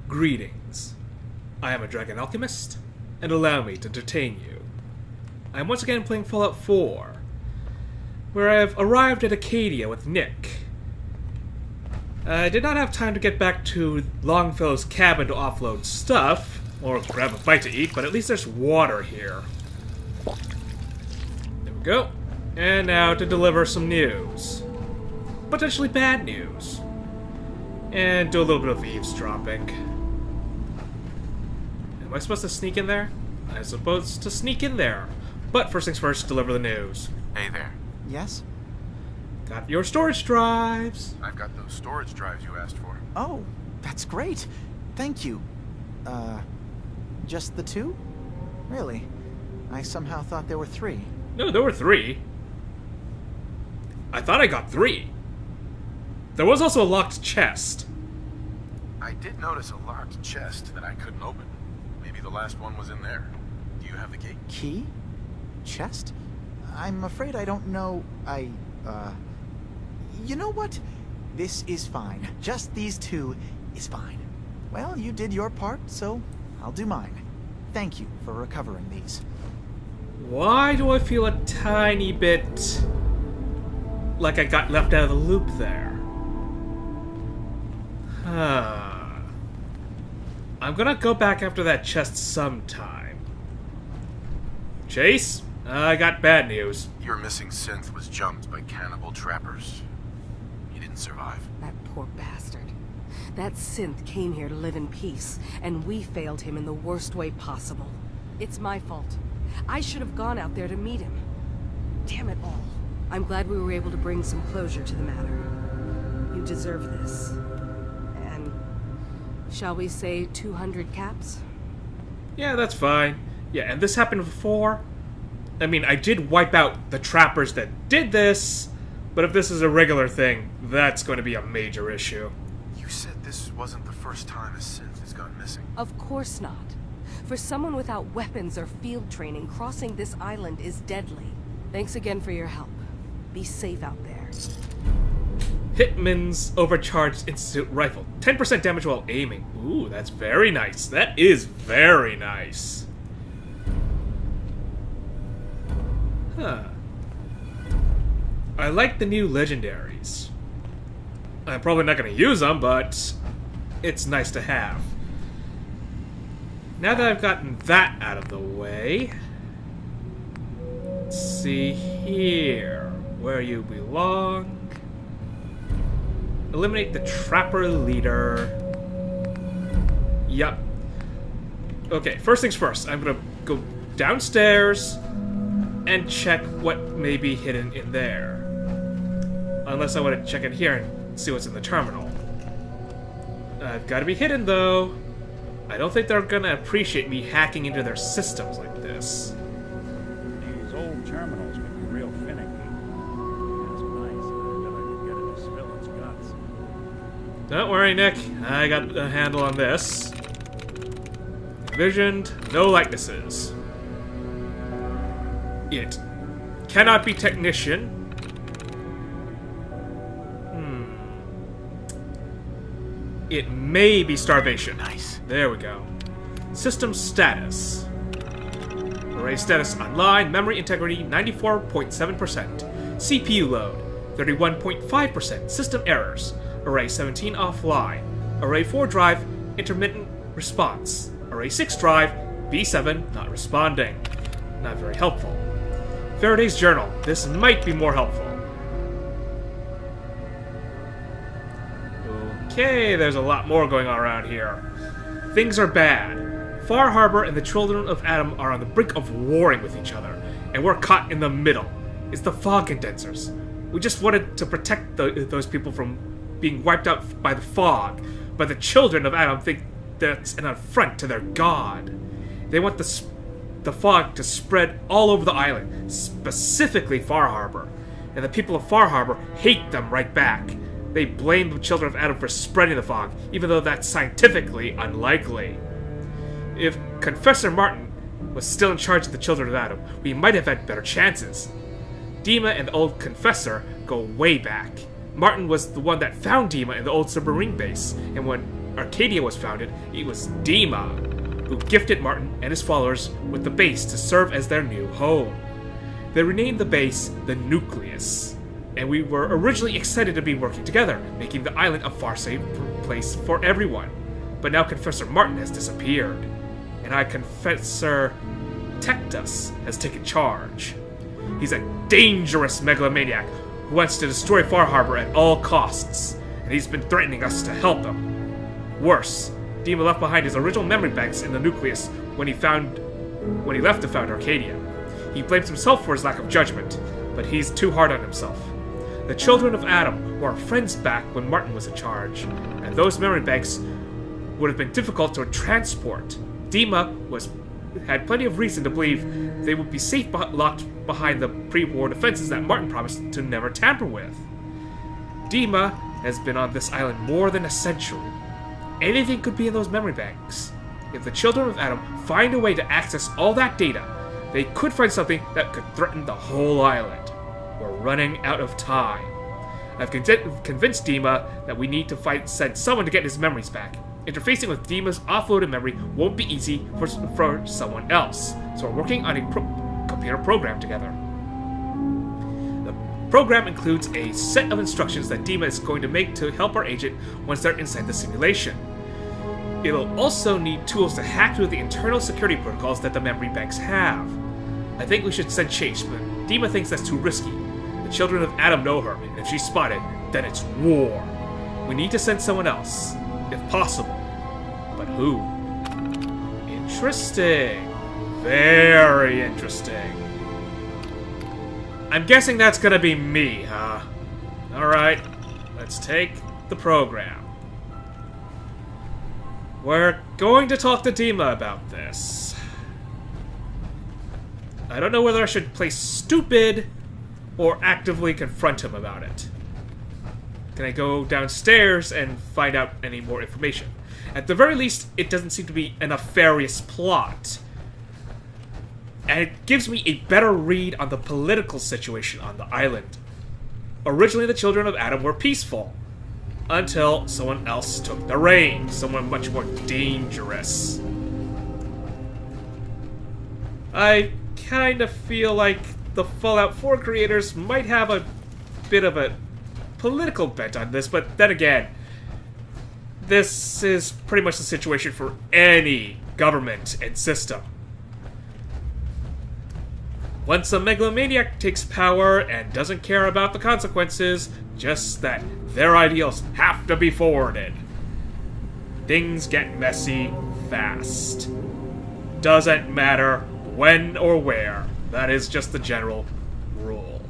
Greetings. I am a Dragon Alchemist, and allow me to entertain you. I am once again playing Fallout 4, where I have arrived at Acadia with Nick. I did not have time to get back to Longfellow's cabin to offload stuff, or grab a bite to eat, but at least there's water here. There we go. And now to deliver some news. Potentially bad news. And do a little bit of eavesdropping. Am I supposed to sneak in there? I'm supposed to sneak in there. But first things first, deliver the news. Hey there. Yes? Got your storage drives. I've got those storage drives you asked for. Oh, that's great. Thank you. Just the two? Really? I somehow thought there were three. No, there were three. I thought I got three. There was also a locked chest. I did notice a locked chest that I couldn't open. Maybe the last one was in there. Do you have the key? Key? Chest? I'm afraid I don't know. You know what? This is fine. Just these two is fine. Well, you did your part, so I'll do mine. Thank you for recovering these. Why do I feel a tiny bit like I got left out of the loop there? I'm gonna go back after that chest sometime. Chase, I got bad news. Your missing synth was jumped by cannibal trappers. He didn't survive. That poor bastard. That synth came here to live in peace, and we failed him in the worst way possible. It's my fault. I should have gone out there to meet him. Damn it all. I'm glad we were able to bring some closure to the matter. You deserve this. And shall we say 200 caps? Yeah, that's fine. Yeah, and this happened before. I mean, I did wipe out the trappers that did this, but if this is a regular thing, that's going to be a major issue. You said this wasn't the first time a synth has gone missing. Of course not. For someone without weapons or field training, crossing this island is deadly. Thanks again for your help. Be safe out there. Hitman's overcharged institute rifle. 10% damage while aiming. Ooh, that's very nice. That is very nice. Huh. I like the new legendaries. I'm probably not going to use them, but it's nice to have. Now that I've gotten that out of the way, let's see here. Where you belong. Eliminate the trapper leader. Yup. Okay, first things first. I'm gonna go downstairs and check what may be hidden in there. Unless I want to check in here and see what's in the terminal. I've got to be hidden, though. I don't think they're gonna appreciate me hacking into their systems like this. These old terminals can be real finicky. It's nice until I can get it to spill its guts. Don't worry, Nick. I got a handle on this. Envisioned, no likenesses. It cannot be technician. It may be starvation. Nice. There we go. System status. Array status online. Memory integrity 94.7%. CPU load 31.5%. System errors. Array 17 offline. Array 4 drive intermittent response. Array 6 drive B7 not responding. Not very helpful. Faraday's journal. This might be more helpful. Okay, there's a lot more going on around here. Things are bad. Far Harbor and the Children of Adam are on the brink of warring with each other, and we're caught in the middle. It's the fog condensers. We just wanted to protect those people from being wiped out by the fog, but the Children of Adam think that's an affront to their god. They want the fog to spread all over the island, specifically Far Harbor, and the people of Far Harbor hate them right back. They blame the Children of Adam for spreading the fog, even though that's scientifically unlikely. If Confessor Martin was still in charge of the Children of Adam, we might have had better chances. Dima and the old Confessor go way back. Martin was the one that found Dima in the old submarine base, and when Arcadia was founded, it was Dima who gifted Martin and his followers with the base to serve as their new home. They renamed the base the Nucleus, and we were originally excited to be working together, making the island a far safer place for everyone. But now Confessor Martin has disappeared, and Confessor Tectus has taken charge. He's a dangerous megalomaniac who wants to destroy Far Harbor at all costs, and he's been threatening us to help him. Worse, Dima left behind his original memory banks in the Nucleus when he left to found Arcadia. He blames himself for his lack of judgment, but he's too hard on himself. The children of Adam were our friends back when Martin was in charge, and those memory banks would have been difficult to transport. Dima had plenty of reason to believe they would be safe locked behind the pre-war defenses that Martin promised to never tamper with. Dima has been on this island more than a century. Anything could be in those memory banks. If the children of Adam find a way to access all that data, they could find something that could threaten the whole island. We're running out of time. I've convinced Dima that we need to send someone to get his memories back. Interfacing with Dima's offloaded memory won't be easy for someone else, so we're working on a computer program together. The program includes a set of instructions that Dima is going to make to help our agent once they're inside the simulation. It'll also need tools to hack through the internal security protocols that the memory banks have. I think we should send Chase, but Dima thinks that's too risky. The children of Adam know her, and if she's spotted, then it's war. We need to send someone else, if possible. But who? Interesting. Very interesting. I'm guessing that's gonna be me, huh? Alright, let's take the program. We're going to talk to Dima about this. I don't know whether I should play stupid or actively confront him about it. Can I go downstairs and find out any more information? At the very least, it doesn't seem to be a nefarious plot. And it gives me a better read on the political situation on the island. Originally, the children of Adam were peaceful, until someone else took the reins, someone much more dangerous. I kind of feel like the Fallout 4 creators might have a bit of a political bent on this, but then again, this is pretty much the situation for any government and system. Once a megalomaniac takes power and doesn't care about the consequences, just that their ideals have to be forwarded, things get messy fast. Doesn't matter when or where. That is just the general rule.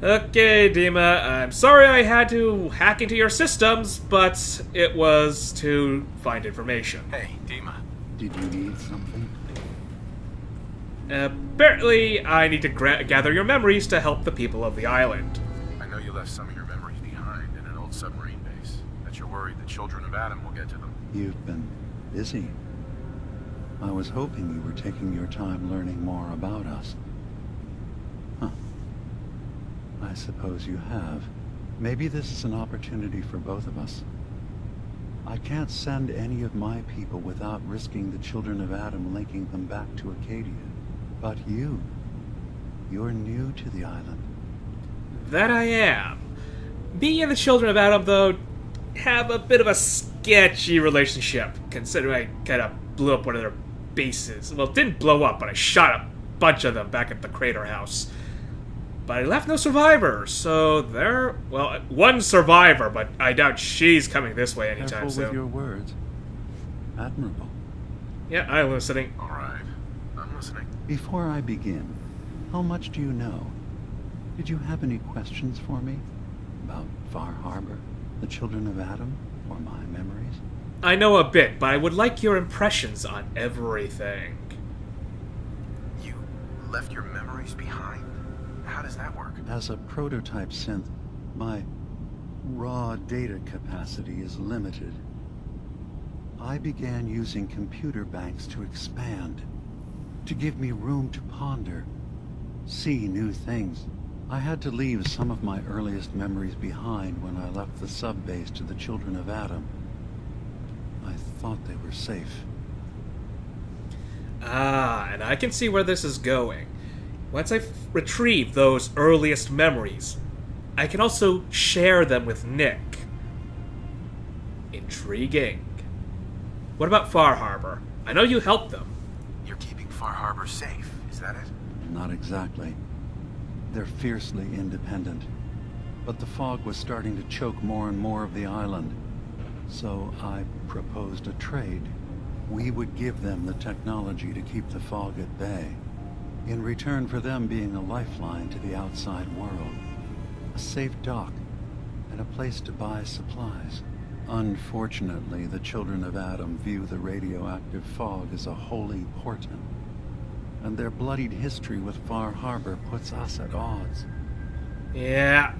Okay, Dima, I'm sorry I had to hack into your systems, but it was to find information. Hey, Dima. Did you need something? Apparently, I need to gather your memories to help the people of the island. I know you left some of your memories behind in an old submarine base. That you're worried the children of Adam will get to them. You've been busy. I was hoping you were taking your time learning more about us. Huh. I suppose you have. Maybe this is an opportunity for both of us. I can't send any of my people without risking the children of Adam linking them back to Acadia. But you're new to the island. That I am. Me and the children of Adam, though, have a bit of a sketchy relationship, considering I kind of blew up one of their bases. Well, it didn't blow up, but I shot a bunch of them back at the Crater House. But I left no survivors, so well, one survivor, but I doubt she's coming this way anytime Careful soon. with your words. Admirable. Yeah, I'm listening. All right, I'm listening. Before I begin, how much do you know? Did you have any questions for me? About Far Harbor, the children of Adam, or my memories? I know a bit, but I would like your impressions on everything. You left your memories behind? How does that work? As a prototype synth, my raw data capacity is limited. I began using computer banks to expand, to give me room to ponder, see new things. I had to leave some of my earliest memories behind when I left the sub-base to the children of Adam. thought they were safe. Ah, and I can see where this is going. Once I've retrieved those earliest memories, I can also share them with Nick. Intriguing. What about Far Harbor? I know you helped them. You're keeping Far Harbor safe, is that it? Not exactly. They're fiercely independent. But the fog was starting to choke more and more of the island. So I proposed a trade. We would give them the technology to keep the fog at bay, in return for them being a lifeline to the outside world. A safe dock, and a place to buy supplies. Unfortunately, the children of Adam view the radioactive fog as a holy portent, and their bloodied history with Far Harbor puts us at odds. Yeah,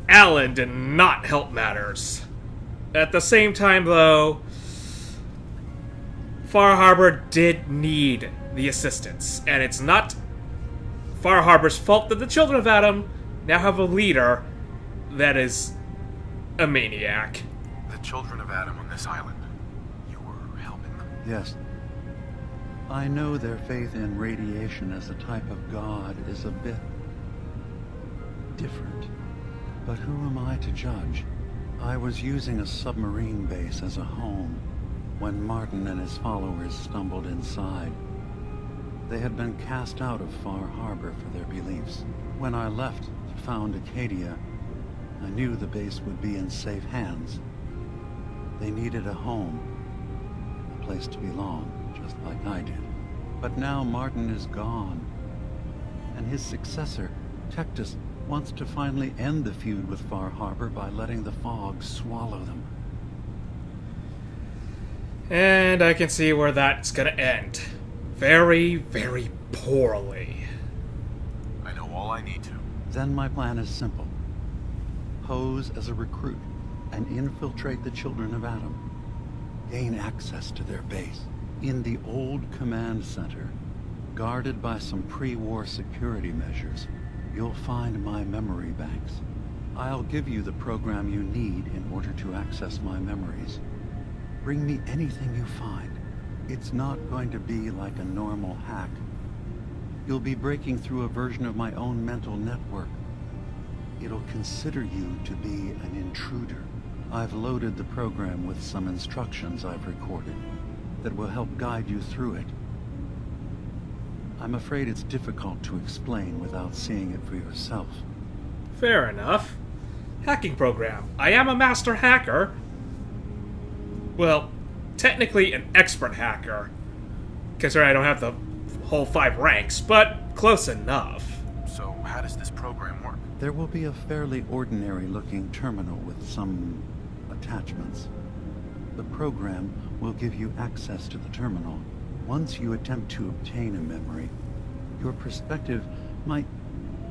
Alan did not help matters. At the same time, though, Far Harbor did need the assistance, and it's not Far Harbor's fault that the children of Adam now have a leader that is a maniac. The children of Adam on this island. You were helping them? Yes. I know their faith in radiation as a type of god is a bit different. But who am I to judge? I was using a submarine base as a home when Martin and his followers stumbled inside. They had been cast out of Far Harbor for their beliefs. When I left to found Acadia, I knew the base would be in safe hands. They needed a home, a place to belong, just like I did. But now Martin is gone, and his successor, Tectus, wants to finally end the feud with Far Harbor by letting the fog swallow them. And I can see where that's gonna end. Very, very poorly. I know all I need to. Then my plan is simple. Pose as a recruit and infiltrate the children of Adam. Gain access to their base in the old command center, guarded by some pre-war security measures. You'll find my memory banks. I'll give you the program you need in order to access my memories. Bring me anything you find. It's not going to be like a normal hack. You'll be breaking through a version of my own mental network. It'll consider you to be an intruder. I've loaded the program with some instructions I've recorded that will help guide you through it. I'm afraid it's difficult to explain without seeing it for yourself. Fair enough. Hacking program. I am a master hacker. Well, technically an expert hacker, considering I don't have the whole 5 ranks, but close enough. So how does this program work? There will be a fairly ordinary-looking terminal with some attachments. The program will give you access to the terminal. Once you attempt to obtain a memory, your perspective might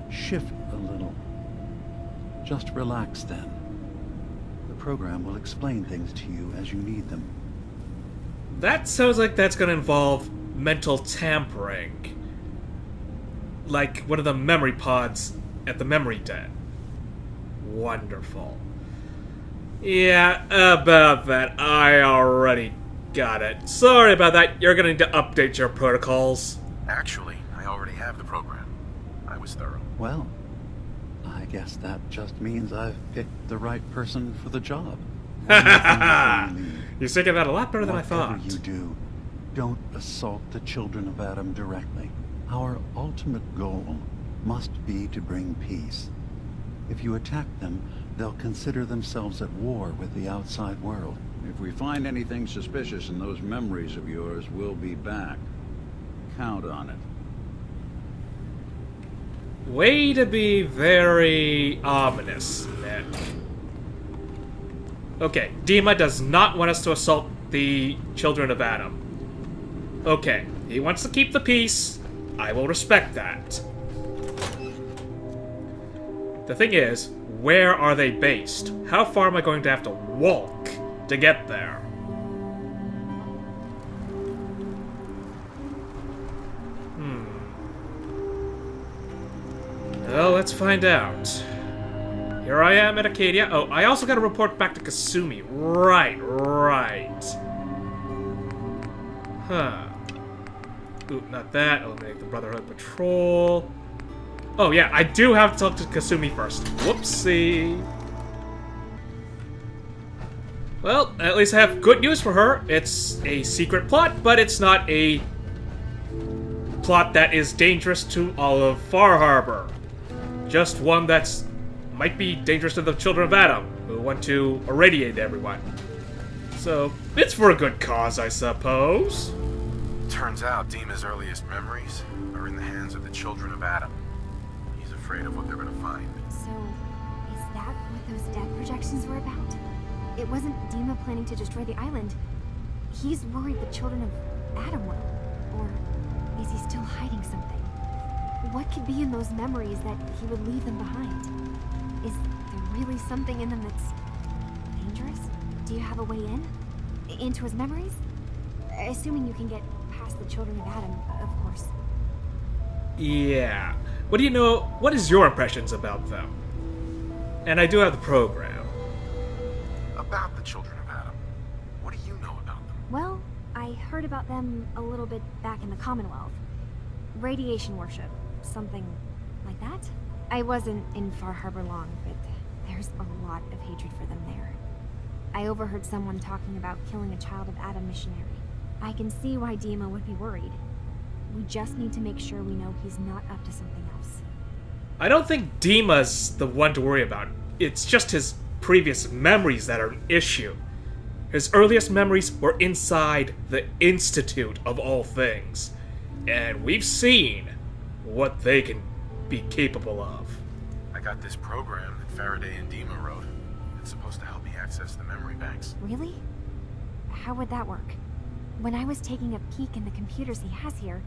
shift a little. Just relax then. The program will explain things to you as you need them. That sounds like that's going to involve mental tampering. Like one of the memory pods at the memory den. Wonderful. Yeah, about that, I already got it. Sorry about that, you're going to need to update your protocols. Actually, I already have the program. I was thorough. Well, I guess that just means I've picked the right person for the job. You're thinking that a lot better than I thought. Whatever you do, don't assault the children of Adam directly. Our ultimate goal must be to bring peace. If you attack them, they'll consider themselves at war with the outside world. If we find anything suspicious in those memories of yours, we'll be back. Count on it. Way to be very ominous, Nick. Okay, Dima does not want us to assault the children of Adam. Okay, he wants to keep the peace. I will respect that. The thing is, where are they based? How far am I going to have to walk to get there? Well, let's find out. Here I am at Acadia. Oh, I also got to report back to Kasumi. Right. Huh. Ooh, not that. Eliminate the Brotherhood Patrol. Oh yeah, I do have to talk to Kasumi first. Whoopsie. Well, at least I have good news for her. It's a secret plot, but it's not a plot that is dangerous to all of Far Harbor. Just one that's might be dangerous to the children of Adam, who want to irradiate everyone. So, it's for a good cause, I suppose. Turns out Dima's earliest memories are in the hands of the children of Adam. He's afraid of what they're gonna find. So, is that what those death projections were about? It wasn't Dima planning to destroy the island. He's worried the children of Adam will. Or is he still hiding something? What could be in those memories that he would leave them behind? Is there really something in them that's dangerous? Do you have a way in? Into his memories? Assuming you can get past the children of Adam, of course. Yeah. What do you know? What is your impressions about them? And I do have the program. About the children of Adam. What do you know about them? Well, I heard about them a little bit back in the Commonwealth. Radiation worship, something like that. I wasn't in Far Harbor long, but there's a lot of hatred for them there. I overheard someone talking about killing a child of Adam missionary. I can see why Dima would be worried. We just need to make sure we know he's not up to something else. I don't think Dima's the one to worry about. It's just his previous memories that are an issue. His earliest memories were inside the Institute of all things. And we've seen what they can be capable of. I got this program that Faraday and Dima wrote. It's supposed to help me access the memory banks. Really? How would that work? When I was taking a peek in the computers he has here,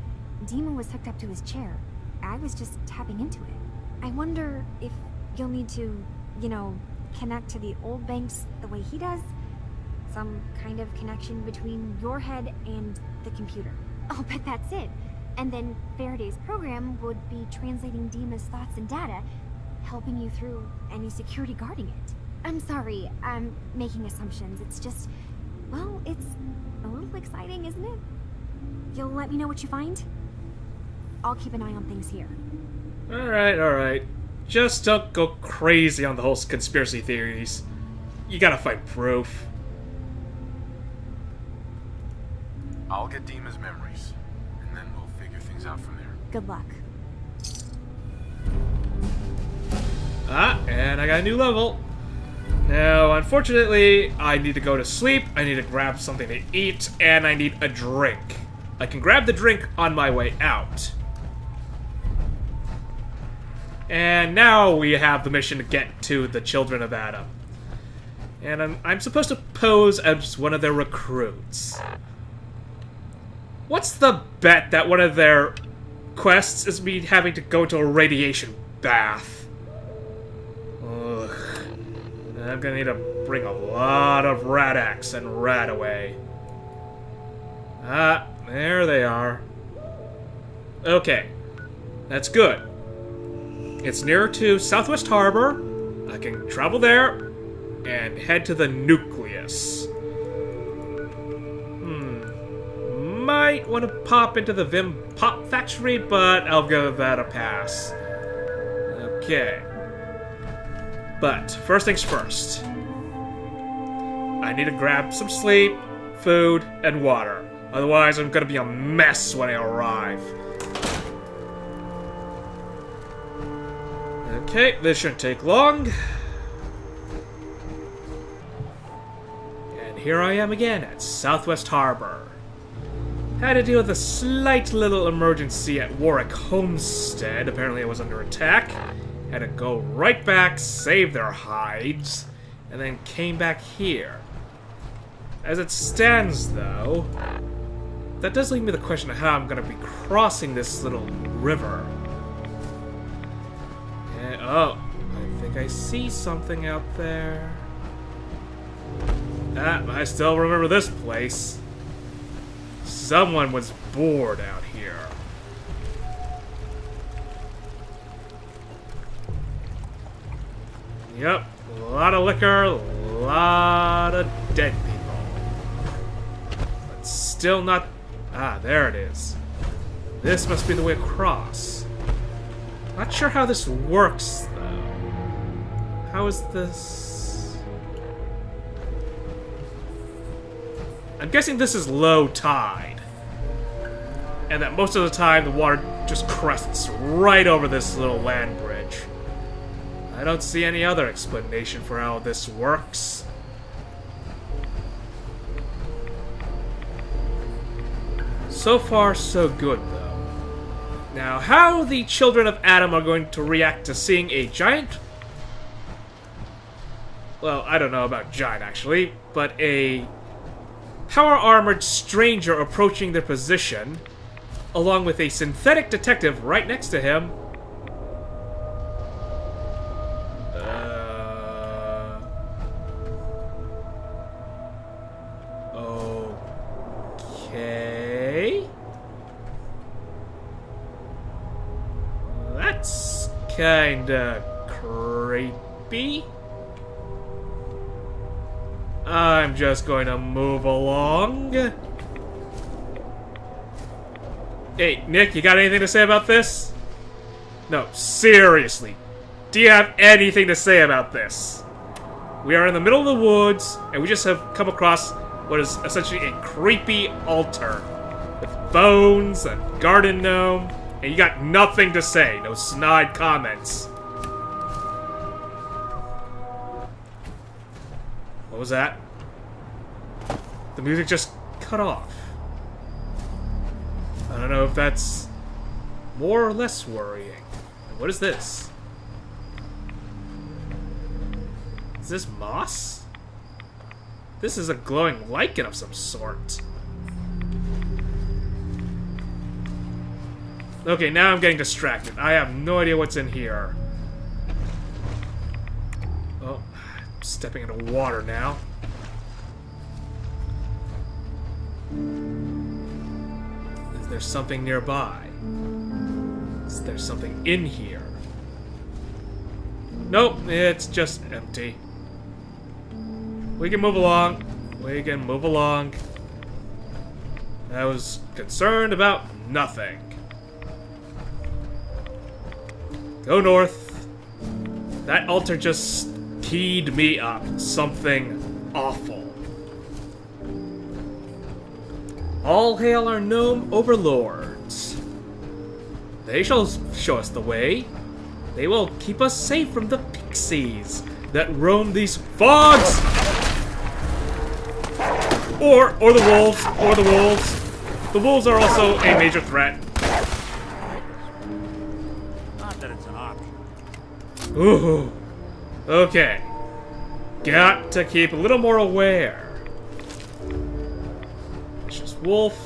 Dima was hooked up to his chair. I was just tapping into it. I wonder if you'll need to, connect to the old banks the way he does? Some kind of connection between your head and the computer. I'll bet that's it. And then Faraday's program would be translating Dima's thoughts and data, helping you through any security guarding it. I'm sorry, I'm making assumptions. It's just, well, it's a little exciting, isn't it? You'll let me know what you find? I'll keep an eye on things here. Alright. Just don't go crazy on the whole conspiracy theories. You gotta find proof. I'll get Dima's memories, and then we'll figure things out from there. Good luck. And I got a new level. Now, unfortunately, I need to go to sleep, I need to grab something to eat, and I need a drink. I can grab the drink on my way out. And now we have the mission to get to the Children of Adam. And I'm supposed to pose as one of their recruits. What's the bet that one of their quests is me having to go to a radiation bath? Ugh. I'm gonna need to bring a lot of Rad-X and Rad-Away. There they are. Okay. That's good. It's nearer to Southwest Harbor. I can travel there and head to the nucleus. Might want to pop into the Vim Pop Factory, but I'll give that a pass. Okay. But first things first. I need to grab some sleep, food, and water. Otherwise, I'm gonna be a mess when I arrive. Okay, this shouldn't take long. And here I am again at Southwest Harbor. Had to deal with a slight little emergency at Warwick Homestead. Apparently it was under attack. Had to go right back, save their hides, and then came back here. As it stands, though, that does leave me the question of how I'm going to be crossing this little river. And, oh, I think I see something out there. I still remember this place. Someone was bored out here. Yep, a lot of liquor, a lot of dead people. But still not Ah, there it is. This must be the way across. Not sure how this works, though. How is this? I'm guessing this is low tide. And that most of the time the water just crests right over this little land bridge. I don't see any other explanation for how this works. So far, so good, though. Now, how the children of Adam are going to react to seeing a giant... Well, I don't know about giant, actually, but a power-armored stranger approaching their position, along with a synthetic detective right next to him. Okay. That's kinda creepy. I'm just going to move along. Hey, Nick, you got anything to say about this? No, seriously. Do you have anything to say about this? We are in the middle of the woods, and we just have come across what is essentially a creepy altar with bones and garden gnome, and you got nothing to say. No snide comments. What was that? The music just cut off. I don't know if that's more or less worrying. What is this? Is this moss? This is a glowing lichen of some sort. Okay, now I'm getting distracted. I have no idea what's in here. Oh, I'm stepping into water now. Is there something nearby? Is there something in here? Nope, it's just empty. We can move along. We can move along. I was concerned about nothing. Go north. That altar just keyed me up. Something awful. All hail our gnome overlords. They shall show us the way. They will keep us safe from the pixies that roam these fogs! Or the wolves, or the wolves. The wolves are also a major threat. Not that it's an option. Ooh. Okay. Got to keep a little more aware. It's just wolf.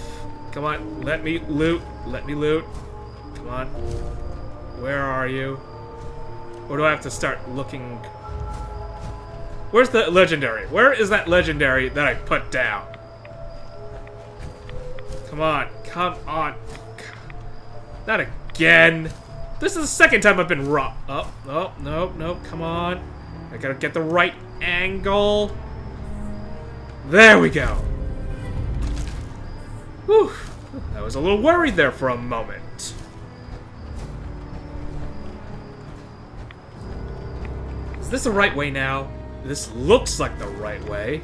Come on, let me loot. Let me loot. Come on. Where are you? Or do I have to start looking? Where's the legendary? Where is that legendary that I put down? Come on. Come on. Not again. This is the second time I've been robbed. Oh, oh, no, no, come on. I gotta get the right angle. There we go. Whew. I was a little worried there for a moment. Is this the right way now? This looks like the right way.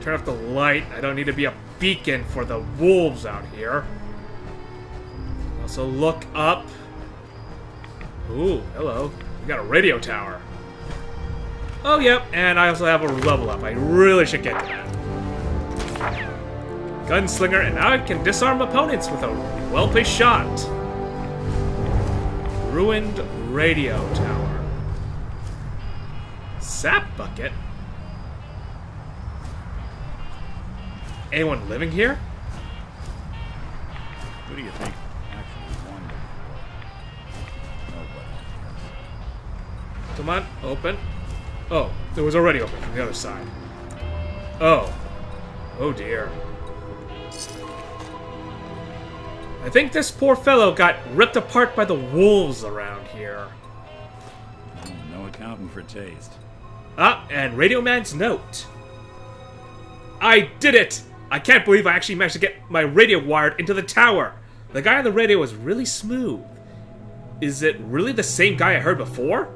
Turn off the light. I don't need to be a beacon for the wolves out here. Also look up. Ooh, hello. We got a radio tower. Oh, yep, and I also have a level up. I really should get to that. Gunslinger, and now I can disarm opponents with a well-placed shot. Ruined radio tower. Sap bucket? Anyone living here? Who do you think actually won the war? Nobody. Come on, open. Oh, it was already open from the other side. Oh. Oh dear. I think this poor fellow got ripped apart by the wolves around here. No accounting for taste. Ah, and Radio Man's note. I did it! I can't believe I actually managed to get my radio wired into the tower. The guy on the radio was really smooth. Is it really the same guy I heard before?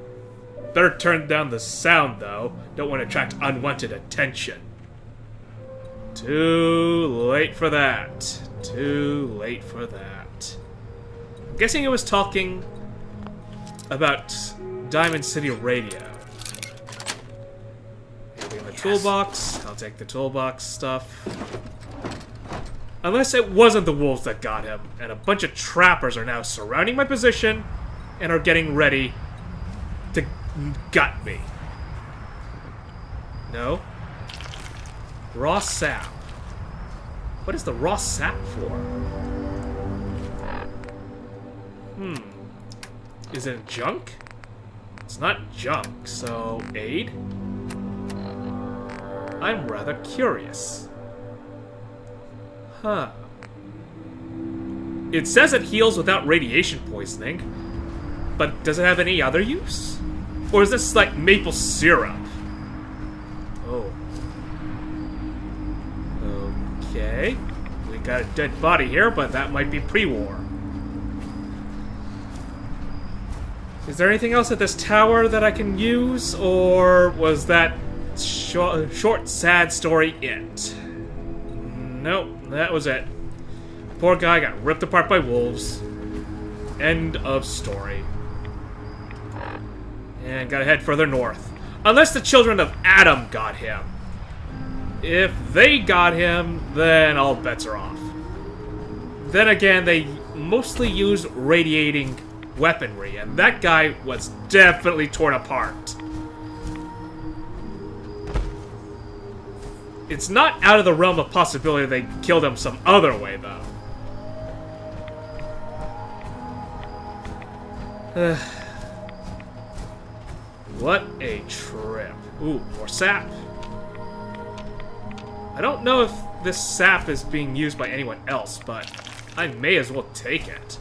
Better turn down the sound, though. Don't want to attract unwanted attention. Too late for that. Too late for that. I'm guessing it was talking about Diamond City Radio. Anything in the toolbox? I'll take the toolbox stuff. Unless it wasn't the wolves that got him, and a bunch of trappers are now surrounding my position and are getting ready to gut me. No? Raw sap. What is the raw sap for? Is it junk? It's not junk, so aid? I'm rather curious. Huh. It says it heals without radiation poisoning, but does it have any other use? Or is this like maple syrup? Oh. Okay. We got a dead body here, but that might be pre-war. Is there anything else at this tower that I can use, or was that short, sad story it? Nope, that was it. Poor guy got ripped apart by wolves. End of story. And gotta head further north. Unless the children of Adam got him. If they got him, then all bets are off. Then again, they mostly use radiating weaponry, and that guy was definitely torn apart. It's not out of the realm of possibility they killed him some other way, though. What a trip. Ooh, more sap. I don't know if this sap is being used by anyone else, but I may as well take it.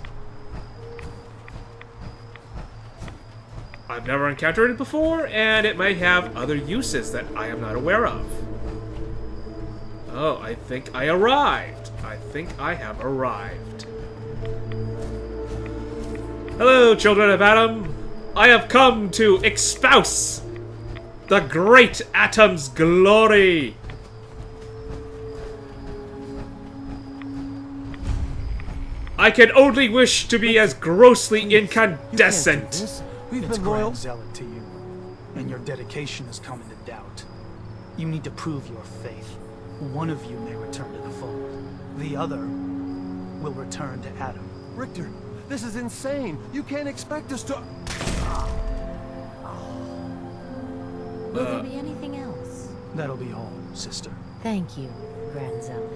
I've never encountered it before, and it may have other uses that I am not aware of. Oh, I think I arrived. I think I have arrived. Hello, children of Adam. I have come to espouse the great Atom's glory. I can only wish to be as grossly incandescent. We've been loyal zealot to you, and your dedication has come into doubt. You need to prove your faith. One of you may return to the fold. The other will return to Adam. Richter, this is insane. You can't expect us to... Will there be anything else? That'll be all, sister. Thank you, Grand Zealot.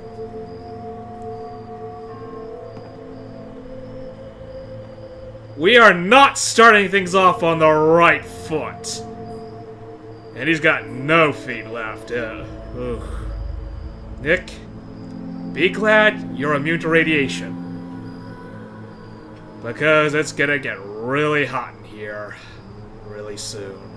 We are not starting things off on the right foot. And he's got no feet left. Ugh. Nick, be glad you're immune to radiation. Because it's gonna get really hot in here really soon.